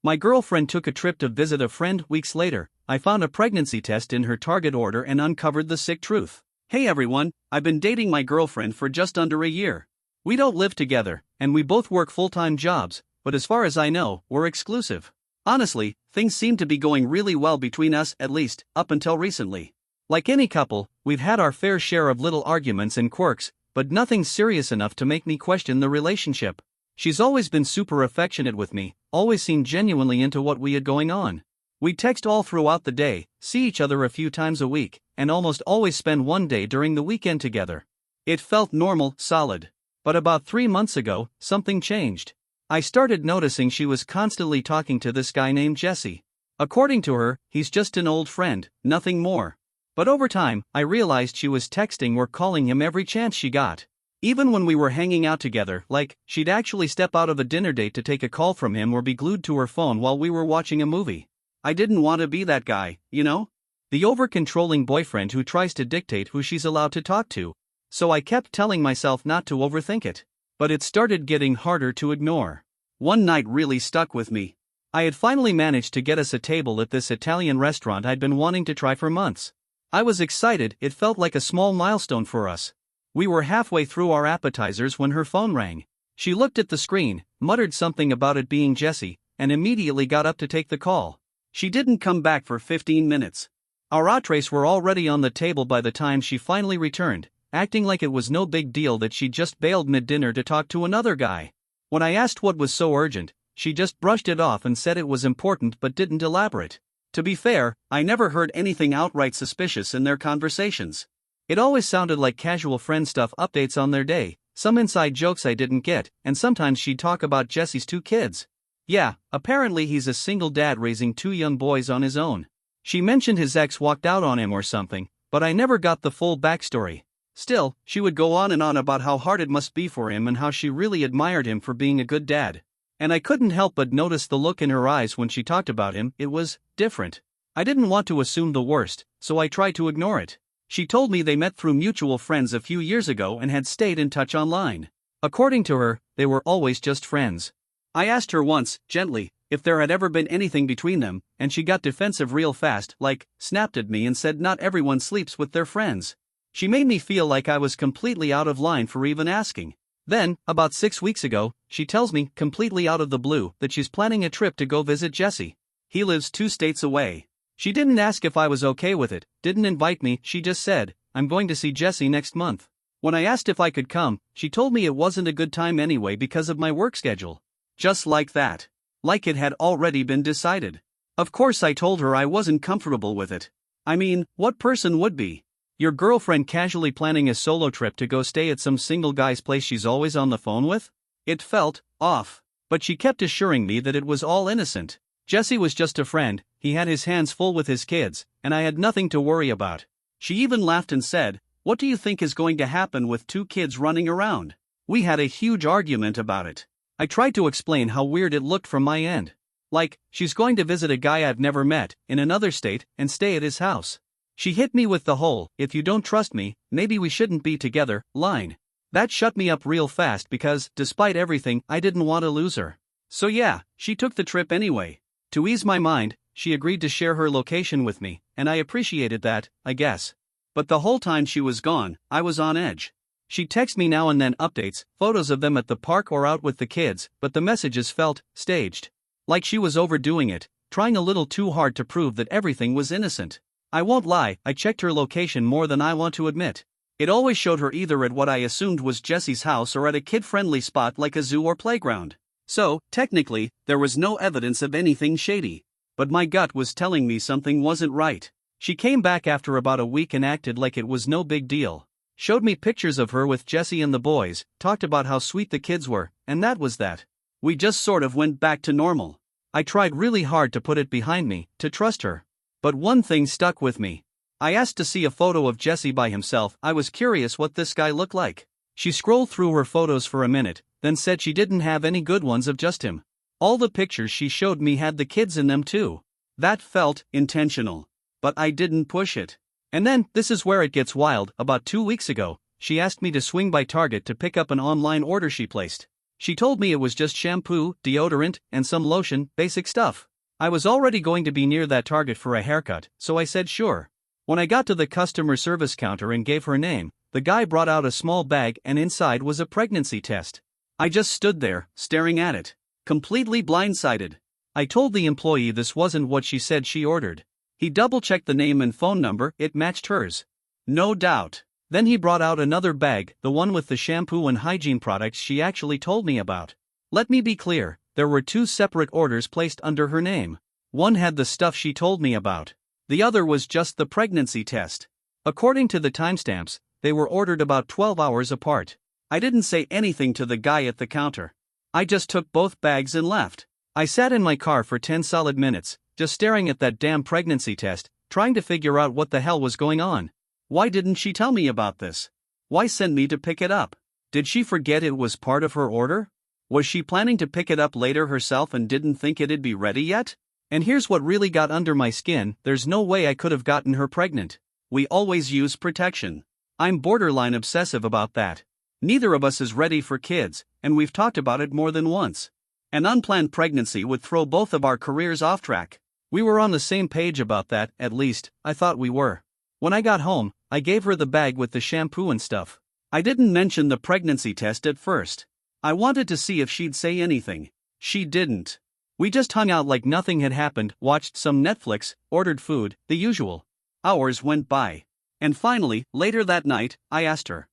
My girlfriend took a trip to visit a friend. Weeks later, I found a pregnancy test in her Target order and uncovered the sick truth. Hey everyone, I've been dating my girlfriend for just under a year. We don't live together, and we both work full-time jobs, but as far as I know, we're exclusive. Honestly, things seem to be going really well between us, at least, up until recently. Like any couple, we've had our fair share of little arguments and quirks, but nothing serious enough to make me question the relationship. She's always been super affectionate with me, always seemed genuinely into what we had going on. We text all throughout the day, see each other a few times a week, and almost always spend one day during the weekend together. It felt normal, solid. But about 3 months ago, something changed. I started noticing she was constantly talking to this guy named Jesse. According to her, he's just an old friend, nothing more. But over time, I realized she was texting or calling him every chance she got. Even when we were hanging out together, like, she'd actually step out of a dinner date to take a call from him or be glued to her phone while we were watching a movie. I didn't want to be that guy, you know? The over-controlling boyfriend who tries to dictate who she's allowed to talk to. So I kept telling myself not to overthink it. But it started getting harder to ignore. One night really stuck with me. I had finally managed to get us a table at this Italian restaurant I'd been wanting to try for months. I was excited, it felt like a small milestone for us. We were halfway through our appetizers when her phone rang. She looked at the screen, muttered something about it being Jesse, and immediately got up to take the call. She didn't come back for 15 minutes. Our entrees were already on the table by the time she finally returned, acting like it was no big deal that she just bailed mid-dinner to talk to another guy. When I asked what was so urgent, she just brushed it off and said it was important but didn't elaborate. To be fair, I never heard anything outright suspicious in their conversations. It always sounded like casual friend stuff, updates on their day, some inside jokes I didn't get, and sometimes she'd talk about Jesse's 2 kids. Yeah, apparently he's a single dad raising 2 young boys on his own. She mentioned his ex walked out on him or something, but I never got the full backstory. Still, she would go on and on about how hard it must be for him and how she really admired him for being a good dad. And I couldn't help but notice the look in her eyes when she talked about him. It was different. I didn't want to assume the worst, so I tried to ignore it. She told me they met through mutual friends a few years ago and had stayed in touch online. According to her, they were always just friends. I asked her once, gently, if there had ever been anything between them, and she got defensive real fast, like, snapped at me and said not everyone sleeps with their friends. She made me feel like I was completely out of line for even asking. Then, about 6 weeks ago, she tells me, completely out of the blue, that she's planning a trip to go visit Jesse. He lives 2 states away. She didn't ask if I was okay with it, didn't invite me, she just said, I'm going to see Jesse next month. When I asked if I could come, she told me it wasn't a good time anyway because of my work schedule. Just like that. Like it had already been decided. Of course I told her I wasn't comfortable with it. I mean, what person would be? Your girlfriend casually planning a solo trip to go stay at some single guy's place she's always on the phone with? It felt off. But she kept assuring me that it was all innocent. Jesse was just a friend, he had his hands full with his kids, and I had nothing to worry about. She even laughed and said, what do you think is going to happen with 2 kids running around? We had a huge argument about it. I tried to explain how weird it looked from my end. Like, she's going to visit a guy I've never met, in another state, and stay at his house. She hit me with the whole, if you don't trust me, maybe we shouldn't be together, line. That shut me up real fast because, despite everything, I didn't want to lose her. So yeah, she took the trip anyway. To ease my mind, she agreed to share her location with me, and I appreciated that, I guess. But the whole time she was gone, I was on edge. She texts me now and then updates, photos of them at the park or out with the kids, but the messages felt staged. Like she was overdoing it, trying a little too hard to prove that everything was innocent. I won't lie, I checked her location more than I want to admit. It always showed her either at what I assumed was Jesse's house or at a kid-friendly spot like a zoo or playground. So, technically, there was no evidence of anything shady. But my gut was telling me something wasn't right. She came back after about a week and acted like it was no big deal. Showed me pictures of her with Jesse and the boys, talked about how sweet the kids were, and that was that. We just sort of went back to normal. I tried really hard to put it behind me, to trust her. But one thing stuck with me. I asked to see a photo of Jesse by himself. I was curious what this guy looked like. She scrolled through her photos for a minute, then said she didn't have any good ones of just him. All the pictures she showed me had the kids in them too. That felt intentional. But I didn't push it. And then, this is where it gets wild, about 2 weeks ago, she asked me to swing by Target to pick up an online order she placed. She told me it was just shampoo, deodorant, and some lotion, basic stuff. I was already going to be near that Target for a haircut, so I said sure. When I got to the customer service counter and gave her name, the guy brought out a small bag and inside was a pregnancy test. I just stood there, staring at it, completely blindsided. I told the employee this wasn't what she said she ordered. He double-checked the name and phone number, it matched hers. No doubt. Then he brought out another bag, the one with the shampoo and hygiene products she actually told me about. Let me be clear, there were two separate orders placed under her name. One had the stuff she told me about. The other was just the pregnancy test. According to the timestamps, they were ordered about 12 hours apart. I didn't say anything to the guy at the counter. I just took both bags and left. I sat in my car for 10 solid minutes, just staring at that damn pregnancy test, trying to figure out what the hell was going on. Why didn't she tell me about this? Why send me to pick it up? Did she forget it was part of her order? Was she planning to pick it up later herself and didn't think it'd be ready yet? And here's what really got under my skin, there's no way I could have gotten her pregnant. We always use protection. I'm borderline obsessive about that. Neither of us is ready for kids, and we've talked about it more than once. An unplanned pregnancy would throw both of our careers off track. We were on the same page about that, at least, I thought we were. When I got home, I gave her the bag with the shampoo and stuff. I didn't mention the pregnancy test at first. I wanted to see if she'd say anything. She didn't. We just hung out like nothing had happened, watched some Netflix, ordered food, the usual. Hours went by. And finally, later that night, I asked her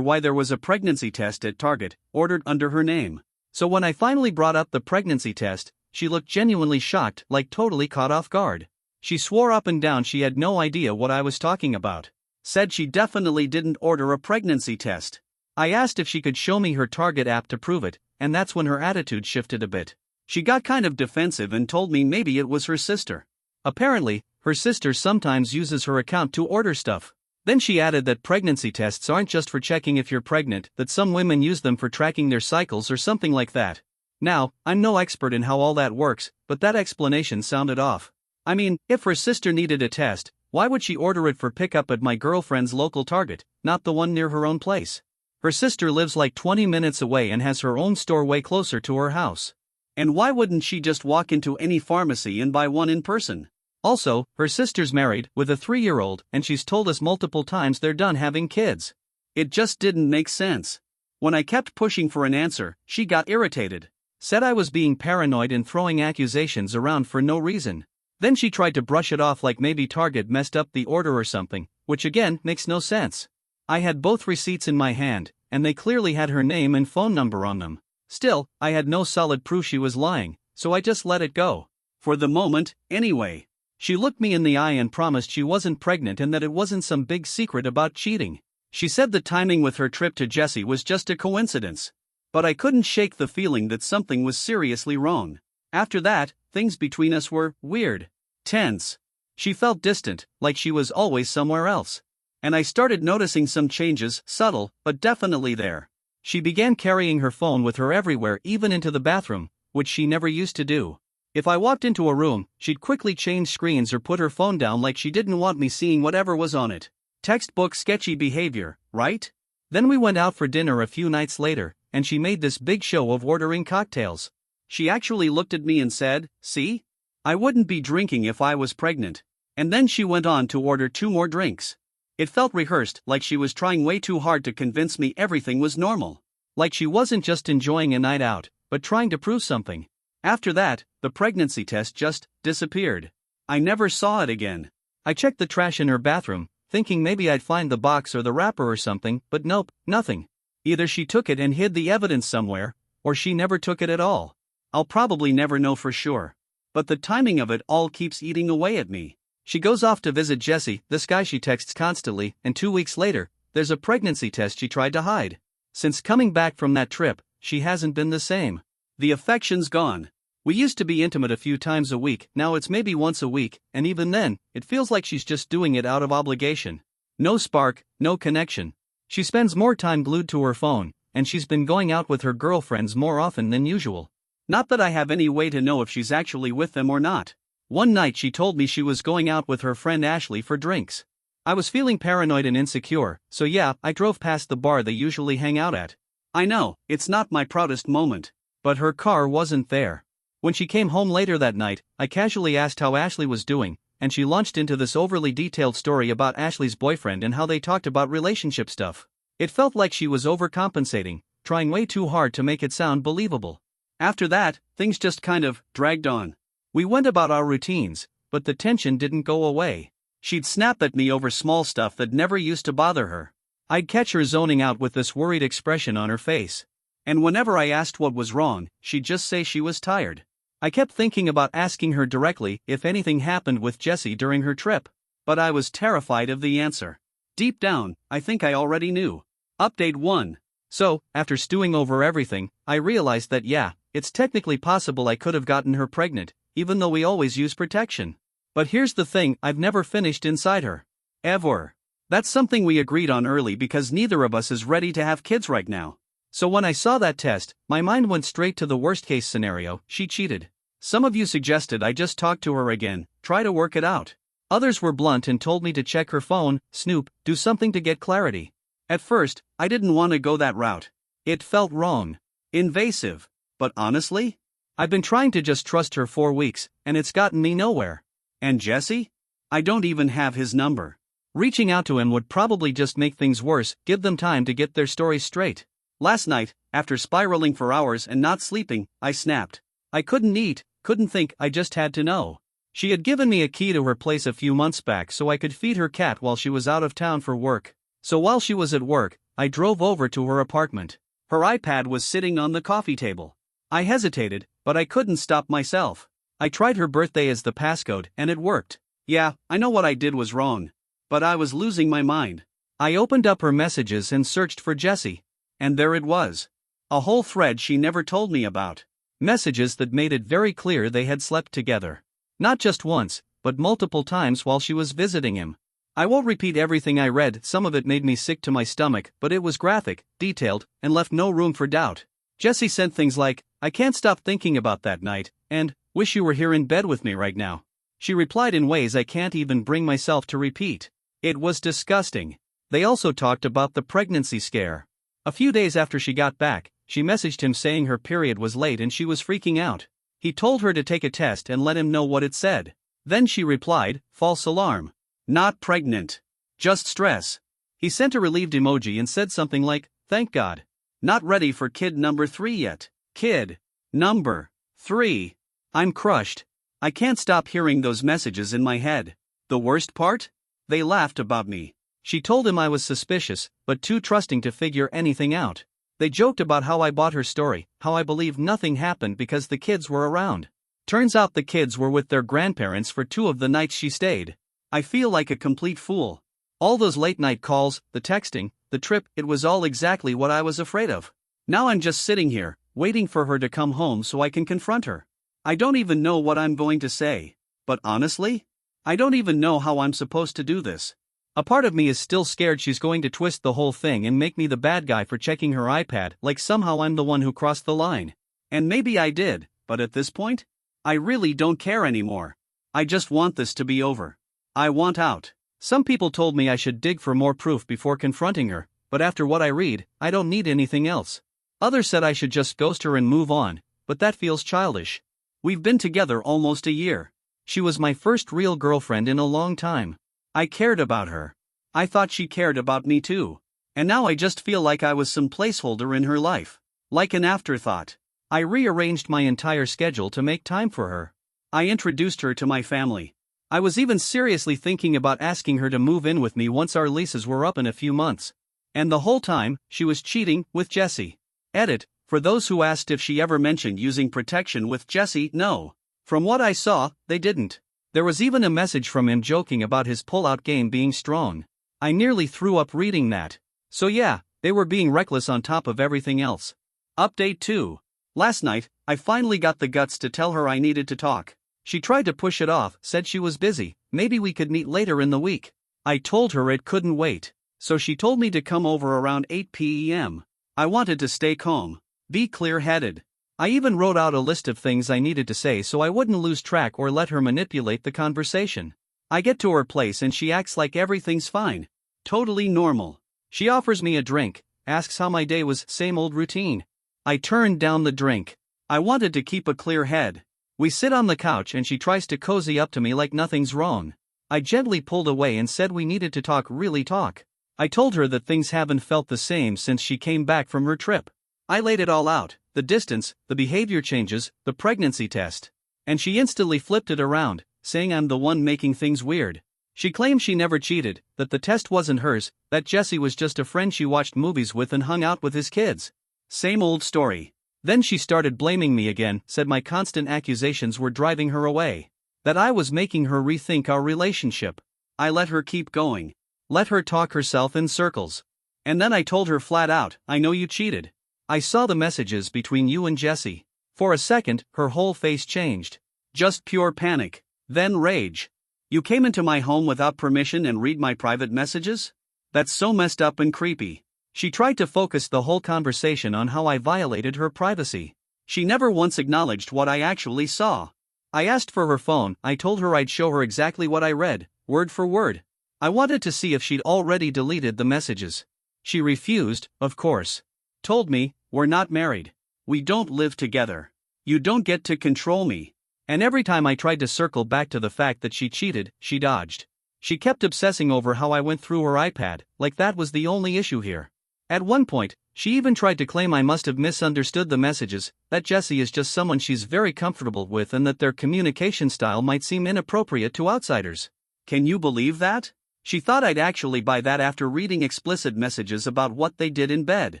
why there was a pregnancy test at Target, ordered under her name. So when I finally brought up the pregnancy test, she looked genuinely shocked, like totally caught off guard. She swore up and down she had no idea what I was talking about. Said she definitely didn't order a pregnancy test. I asked if she could show me her Target app to prove it, and that's when her attitude shifted a bit. She got kind of defensive and told me maybe it was her sister. Apparently, her sister sometimes uses her account to order stuff. Then she added that pregnancy tests aren't just for checking if you're pregnant, that some women use them for tracking their cycles or something like that. Now, I'm no expert in how all that works, but that explanation sounded off. I mean, if her sister needed a test, why would she order it for pickup at my girlfriend's local Target, not the one near her own place? Her sister lives like 20 minutes away and has her own store way closer to her house. And why wouldn't she just walk into any pharmacy and buy one in person? Also, her sister's married, with a 3-year-old, and she's told us multiple times they're done having kids. It just didn't make sense. When I kept pushing for an answer, she got irritated. Said I was being paranoid and throwing accusations around for no reason. Then she tried to brush it off like maybe Target messed up the order or something, which again makes no sense. I had both receipts in my hand, and they clearly had her name and phone number on them. Still, I had no solid proof she was lying, so I just let it go. For the moment, anyway. She looked me in the eye and promised she wasn't pregnant and that it wasn't some big secret about cheating. She said the timing with her trip to Jessie was just a coincidence. But I couldn't shake the feeling that something was seriously wrong. After that, things between us were weird. Tense. She felt distant, like she was always somewhere else. And I started noticing some changes, subtle, but definitely there. She began carrying her phone with her everywhere, even into the bathroom, which she never used to do. If I walked into a room, she'd quickly change screens or put her phone down like she didn't want me seeing whatever was on it. Textbook sketchy behavior, right? Then we went out for dinner a few nights later, and she made this big show of ordering cocktails. She actually looked at me and said, "See? I wouldn't be drinking if I was pregnant." And then she went on to order 2 more drinks. It felt rehearsed, like she was trying way too hard to convince me everything was normal. Like she wasn't just enjoying a night out, but trying to prove something. After that, the pregnancy test just disappeared. I never saw it again. I checked the trash in her bathroom, thinking maybe I'd find the box or the wrapper or something, but nope, nothing. Either she took it and hid the evidence somewhere, or she never took it at all. I'll probably never know for sure. But the timing of it all keeps eating away at me. She goes off to visit Jessie, this guy she texts constantly, and 2 weeks later, there's a pregnancy test she tried to hide. Since coming back from that trip, she hasn't been the same. The affection's gone. We used to be intimate a few times a week, now it's maybe once a week, and even then, it feels like she's just doing it out of obligation. No spark, no connection. She spends more time glued to her phone, and she's been going out with her girlfriends more often than usual. Not that I have any way to know if she's actually with them or not. One night she told me she was going out with her friend Ashley for drinks. I was feeling paranoid and insecure, so yeah, I drove past the bar they usually hang out at. I know, it's not my proudest moment. But her car wasn't there. When she came home later that night, I casually asked how Ashley was doing, and she launched into this overly detailed story about Ashley's boyfriend and how they talked about relationship stuff. It felt like she was overcompensating, trying way too hard to make it sound believable. After that, things just kind of dragged on. We went about our routines, but the tension didn't go away. She'd snap at me over small stuff that never used to bother her. I'd catch her zoning out with this worried expression on her face. And whenever I asked what was wrong, she'd just say she was tired. I kept thinking about asking her directly if anything happened with Jessie during her trip, but I was terrified of the answer. Deep down, I think I already knew. Update 1. So, after stewing over everything, I realized that yeah, it's technically possible I could have gotten her pregnant, even though we always use protection. But here's the thing, I've never finished inside her. Ever. That's something we agreed on early because neither of us is ready to have kids right now. So when I saw that test, my mind went straight to the worst case scenario, she cheated. Some of you suggested I just talk to her again, try to work it out. Others were blunt and told me to check her phone, snoop, do something to get clarity. At first, I didn't want to go that route. It felt wrong. Invasive. But honestly? I've been trying to just trust her 4 weeks, and it's gotten me nowhere. And Jesse? I don't even have his number. Reaching out to him would probably just make things worse, give them time to get their story straight. Last night, after spiraling for hours and not sleeping, I snapped. I couldn't eat, couldn't think, I just had to know. She had given me a key to her place a few months back so I could feed her cat while she was out of town for work. So while she was at work, I drove over to her apartment. Her iPad was sitting on the coffee table. I hesitated, but I couldn't stop myself. I tried her birthday as the passcode and it worked. Yeah, I know what I did was wrong. But I was losing my mind. I opened up her messages and searched for Jessie. And there it was. A whole thread she never told me about. Messages that made it very clear they had slept together. Not just once, but multiple times while she was visiting him. I won't repeat everything I read, some of it made me sick to my stomach, but it was graphic, detailed, and left no room for doubt. Jessie sent things like, I can't stop thinking about that night, and, wish you were here in bed with me right now. She replied in ways I can't even bring myself to repeat. It was disgusting. They also talked about the pregnancy scare. A few days after she got back, she messaged him saying her period was late and she was freaking out. He told her to take a test and let him know what it said. Then she replied, false alarm. Not pregnant. Just stress. He sent a relieved emoji and said something like, thank God. Not ready for kid number 3 yet. Kid. Number 3. I'm crushed. I can't stop hearing those messages in my head. The worst part? They laughed about me. She told him I was suspicious, but too trusting to figure anything out. They joked about how I bought her story, how I believed nothing happened because the kids were around. Turns out the kids were with their grandparents for 2 of the nights she stayed. I feel like a complete fool. All those late night calls, the texting, the trip, it was all exactly what I was afraid of. Now I'm just sitting here, waiting for her to come home so I can confront her. I don't even know what I'm going to say. But honestly, I don't even know how I'm supposed to do this. A part of me is still scared she's going to twist the whole thing and make me the bad guy for checking her iPad, like somehow I'm the one who crossed the line. And maybe I did, but at this point, I really don't care anymore. I just want this to be over. I want out. Some people told me I should dig for more proof before confronting her, but after what I read, I don't need anything else. Others said I should just ghost her and move on, but that feels childish. We've been together almost a year. She was my first real girlfriend in a long time. I cared about her. I thought she cared about me too. And now I just feel like I was some placeholder in her life. Like an afterthought. I rearranged my entire schedule to make time for her. I introduced her to my family. I was even seriously thinking about asking her to move in with me once our leases were up in a few months. And the whole time, she was cheating with Jessie. Edit, for those who asked if she ever mentioned using protection with Jessie, no. From what I saw, they didn't. There was even a message from him joking about his pull-out game being strong. I nearly threw up reading that. So yeah, they were being reckless on top of everything else. Update 2. Last night, I finally got the guts to tell her I needed to talk. She tried to push it off, said she was busy, maybe we could meet later in the week. I told her it couldn't wait. So she told me to come over around 8 p.m. I wanted to stay calm, be clear-headed. I even wrote out a list of things I needed to say so I wouldn't lose track or let her manipulate the conversation. I get to her place and she acts like everything's fine. Totally normal. She offers me a drink, asks how my day was, same old routine. I turned down the drink. I wanted to keep a clear head. We sit on the couch and she tries to cozy up to me like nothing's wrong. I gently pulled away and said we needed to talk, really talk. I told her that things haven't felt the same since she came back from her trip. I laid it all out, the distance, the behavior changes, the pregnancy test. And she instantly flipped it around, saying I'm the one making things weird. She claimed she never cheated, that the test wasn't hers, that Jesse was just a friend she watched movies with and hung out with his kids. Same old story. Then she started blaming me again, said my constant accusations were driving her away. That I was making her rethink our relationship. I let her keep going. Let her talk herself in circles. And then I told her flat out, I know you cheated. I saw the messages between you and Jesse. For a second, her whole face changed. Just pure panic. Then rage. You came into my home without permission and read my private messages? That's so messed up and creepy. She tried to focus the whole conversation on how I violated her privacy. She never once acknowledged what I actually saw. I asked for her phone, I told her I'd show her exactly what I read, word for word. I wanted to see if she'd already deleted the messages. She refused, of course. Told me, we're not married. We don't live together. You don't get to control me. And every time I tried to circle back to the fact that she cheated, she dodged. She kept obsessing over how I went through her iPad, like that was the only issue here. At one point, she even tried to claim I must have misunderstood the messages, that Jesse is just someone she's very comfortable with and that their communication style might seem inappropriate to outsiders. Can you believe that? She thought I'd actually buy that after reading explicit messages about what they did in bed.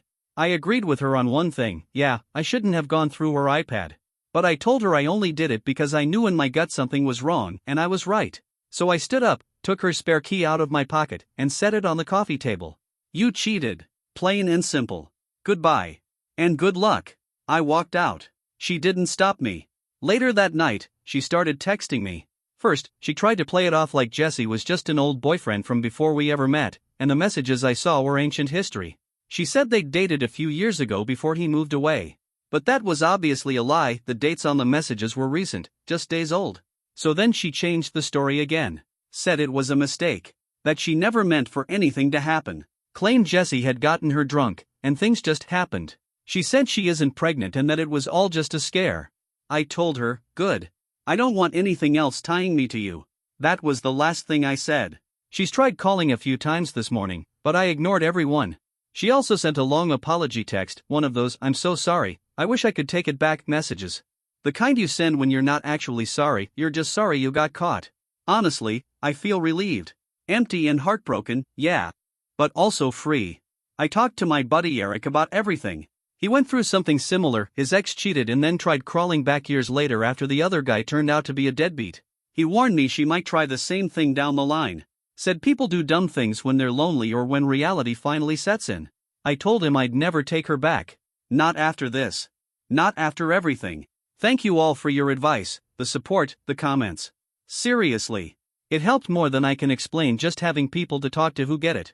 I agreed with her on one thing, yeah, I shouldn't have gone through her iPad. But I told her I only did it because I knew in my gut something was wrong, and I was right. So I stood up, took her spare key out of my pocket, and set it on the coffee table. You cheated. Plain and simple. Goodbye. And good luck. I walked out. She didn't stop me. Later that night, she started texting me. First, she tried to play it off like Jesse was just an old boyfriend from before we ever met, and the messages I saw were ancient history. She said they'd dated a few years ago before he moved away. But that was obviously a lie, the dates on the messages were recent, just days old. So then she changed the story again. Said it was a mistake. That she never meant for anything to happen. Claimed Jesse had gotten her drunk, and things just happened. She said she isn't pregnant and that it was all just a scare. I told her, good. I don't want anything else tying me to you. That was the last thing I said. She's tried calling a few times this morning, but I ignored every one. She also sent a long apology text, one of those I'm so sorry, I wish I could take it back messages. The kind you send when you're not actually sorry, you're just sorry you got caught. Honestly, I feel relieved. Empty and heartbroken, yeah. But also free. I talked to my buddy Eric about everything. He went through something similar, his ex cheated and then tried crawling back years later after the other guy turned out to be a deadbeat. He warned me she might try the same thing down the line. Said people do dumb things when they're lonely or when reality finally sets in. I told him I'd never take her back. Not after this. Not after everything. Thank you all for your advice, the support, the comments. Seriously. It helped more than I can explain just having people to talk to who get it.